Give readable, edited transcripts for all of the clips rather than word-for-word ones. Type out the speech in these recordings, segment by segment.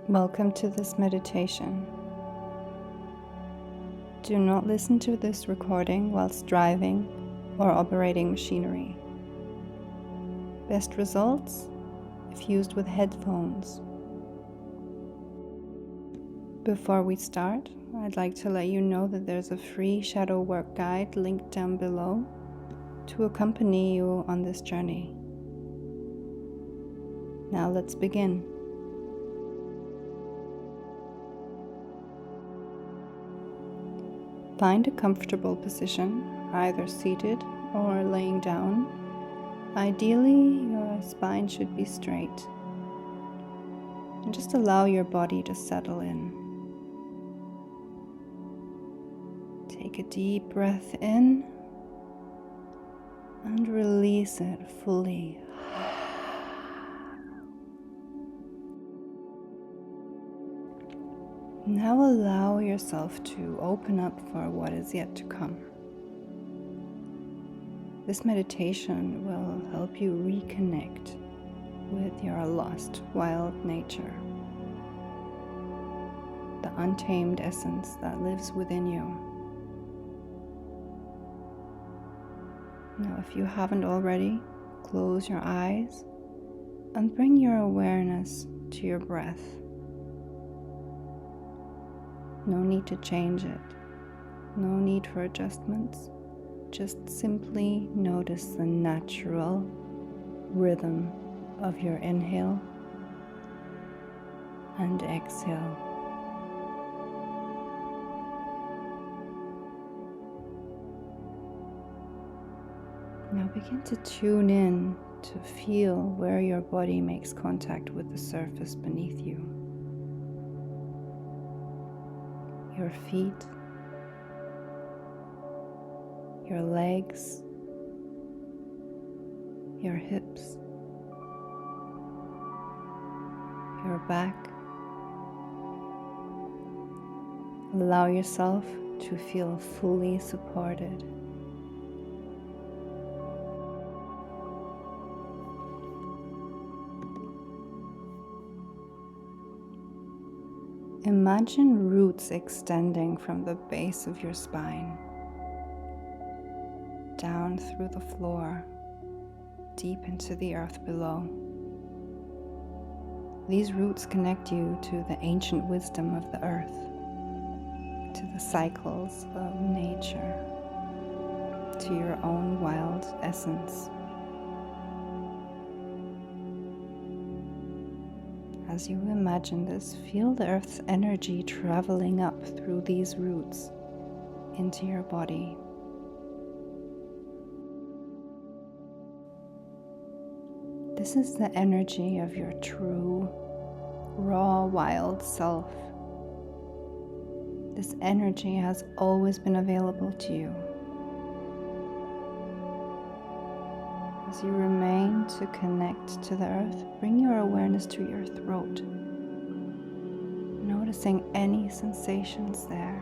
Welcome to this meditation. Do not listen to this recording whilst driving or operating machinery. Best results if used with headphones. Before we start, I'd like to let you know that there's a free shadow work guide linked down below to accompany you on this journey. Now let's begin. Find a comfortable position, either seated or laying down. Ideally, your spine should be straight. And just allow your body to settle in. Take a deep breath in and release it fully. Now allow yourself to open up for what is yet to come. This meditation will help you reconnect with your lost wild nature, the untamed essence that lives within you. Now, if you haven't already, close your eyes and bring your awareness to your breath. No need to change it, no need for adjustments, just simply notice the natural rhythm of your inhale and exhale. Now begin to tune in to feel where your body makes contact with the surface beneath you. Your feet, your legs, your hips, your back. Allow yourself to feel fully supported. Imagine roots extending from the base of your spine, down through the floor, deep into the earth below. These roots connect you to the ancient wisdom of the earth, to the cycles of nature, to your own wild essence. As you imagine this, feel the earth's energy traveling up through these roots into your body. This is the energy of your true, raw, wild self. This energy has always been available to you. As you remain to connect to the earth, bring your awareness to your throat, noticing any sensations there.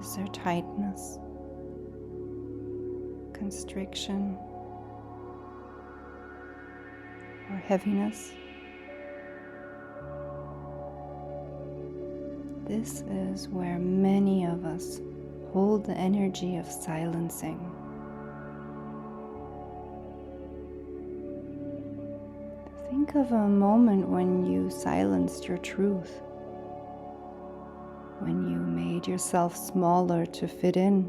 Is there tightness, constriction, or heaviness? This is where many of us hold the energy of silencing. Think of a moment when you silenced your truth, when you made yourself smaller to fit in,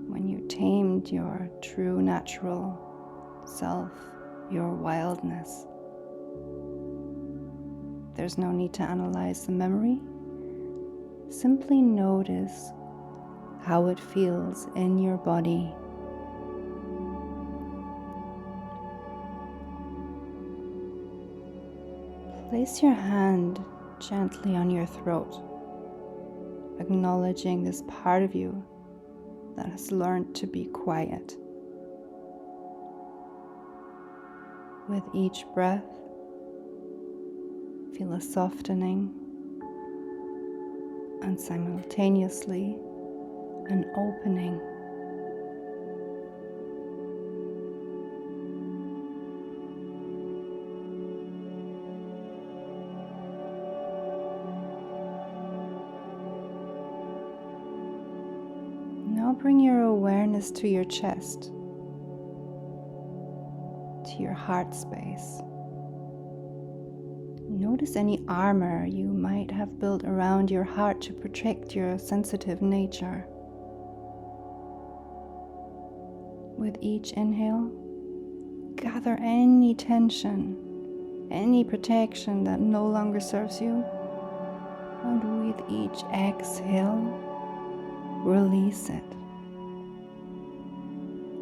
when you tamed your true natural self, your wildness. There's no need to analyze the memory. Simply notice how it feels in your body. Place your hand gently on your throat, acknowledging this part of you that has learned to be quiet. With each breath, feel a softening and simultaneously an opening. Now bring your awareness to your chest, to your heart space. Notice any armor you might have built around your heart to protect your sensitive nature. With each inhale, gather any tension, any protection that no longer serves you. And with each exhale, release it.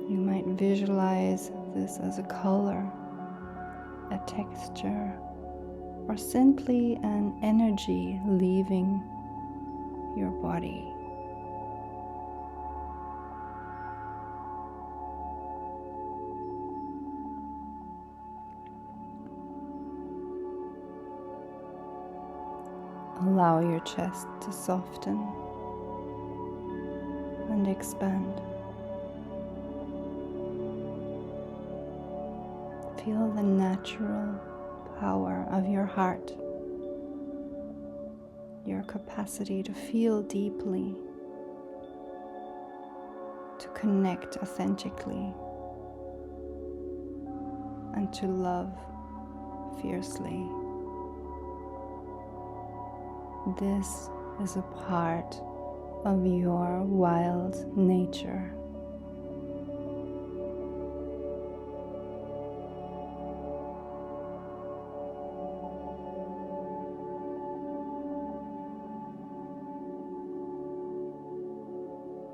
You might visualize this as a color, a texture, or simply an energy leaving your body. Allow your chest to soften and expand. Feel the natural power of your heart, your capacity to feel deeply, to connect authentically, and to love fiercely. This is a part of your wild nature.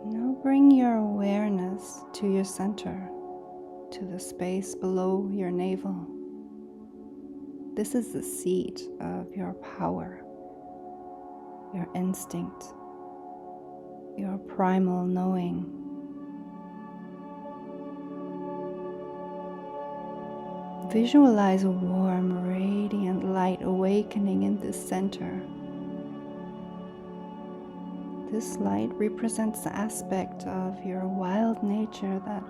Now bring your awareness to your center, to the space below your navel. This is the seat of your power, your instinct, your primal knowing. Visualize a warm, radiant light awakening in this center. This light represents the aspect of your wild nature that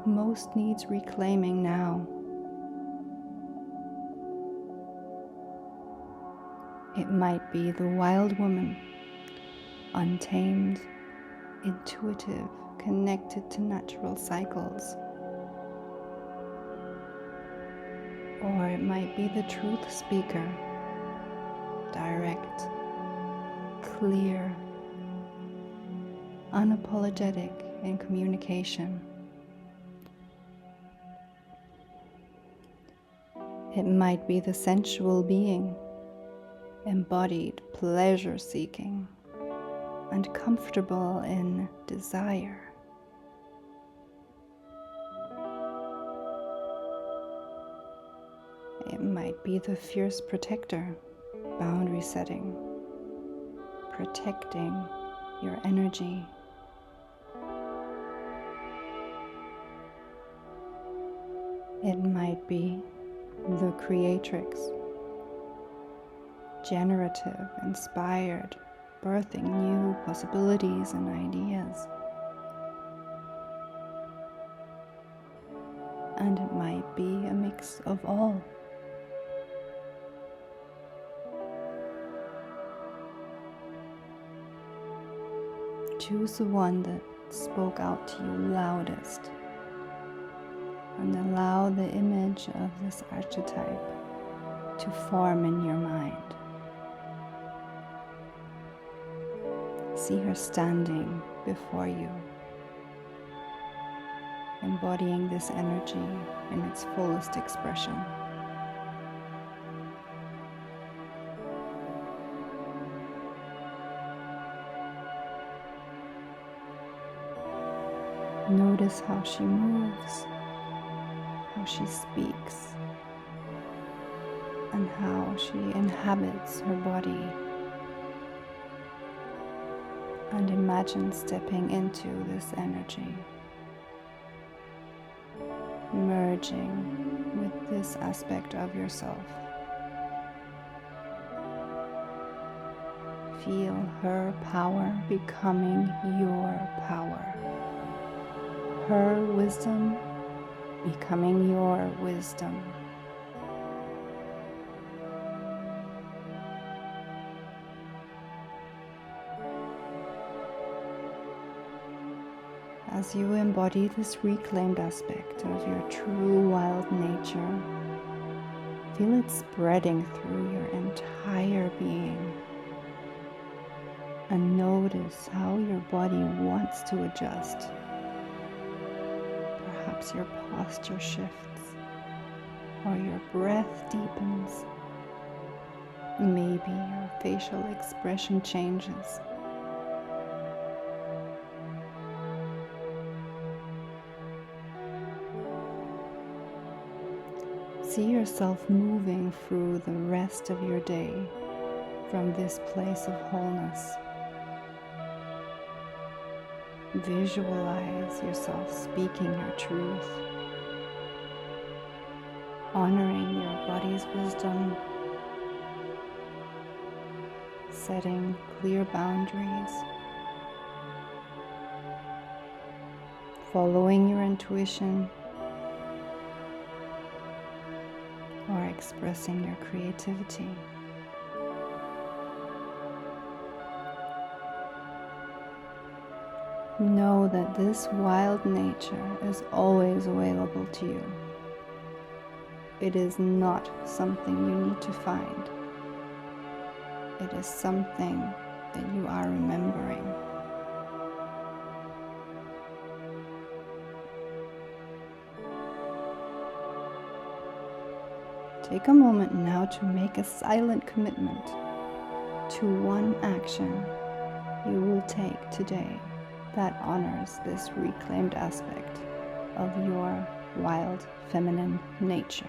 most needs reclaiming now. It might be the wild woman, untamed, intuitive, connected to natural cycles. Or it might be the truth speaker, direct, clear, unapologetic in communication. It might be the sensual being, embodied, pleasure-seeking, and comfortable in desire. It might be the fierce protector, boundary setting, protecting your energy. It might be the creatrix, generative, inspired, birthing new possibilities and ideas. And it might be a mix of all. Choose the one that spoke out to you loudest, and allow the image of this archetype to form in your mind. See her standing before you, embodying this energy in its fullest expression. Notice how she moves, how she speaks, and how she inhabits her body. And imagine stepping into this energy, merging with this aspect of yourself. Feel her power becoming your power. Her wisdom becoming your wisdom. As you embody this reclaimed aspect of your true wild nature, feel it spreading through your entire being. And notice how your body wants to adjust. Perhaps your posture shifts, or your breath deepens. Maybe your facial expression changes. See yourself moving through the rest of your day from this place of wholeness. Visualize yourself speaking your truth, honoring your body's wisdom, setting clear boundaries, following your intuition, or expressing your creativity. Know that this wild nature is always available to you. It is not something you need to find. It is something that you are remembering. Take a moment now to make a silent commitment to one action you will take today that honors this reclaimed aspect of your wild feminine nature.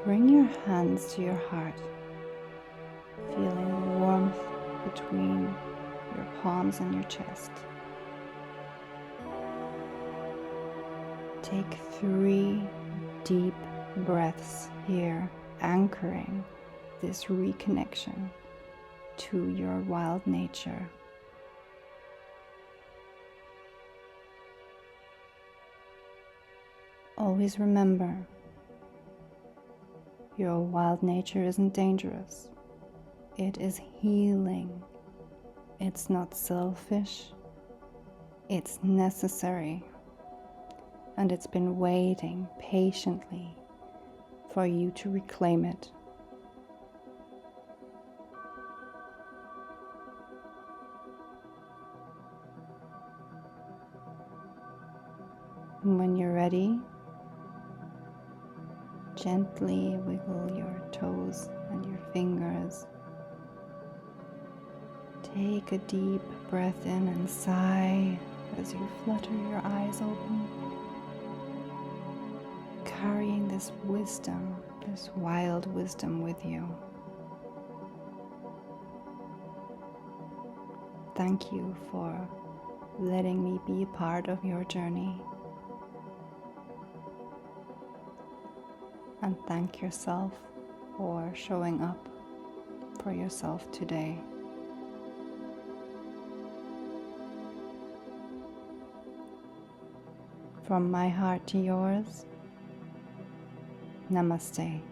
Bring your hands to your heart, feeling the warmth between your palms and your chest. Take 3 deep breaths here, anchoring this reconnection to your wild nature. Always remember, your wild nature isn't dangerous. It is healing. It's not selfish. It's necessary. And it's been waiting patiently for you to reclaim it. And when you're ready, gently wiggle your toes and your fingers. Take a deep breath in and sigh as you flutter your eyes open, carrying this wisdom, this wild wisdom with you. Thank you for letting me be a part of your journey. And thank yourself for showing up for yourself today. From my heart to yours, Namaste.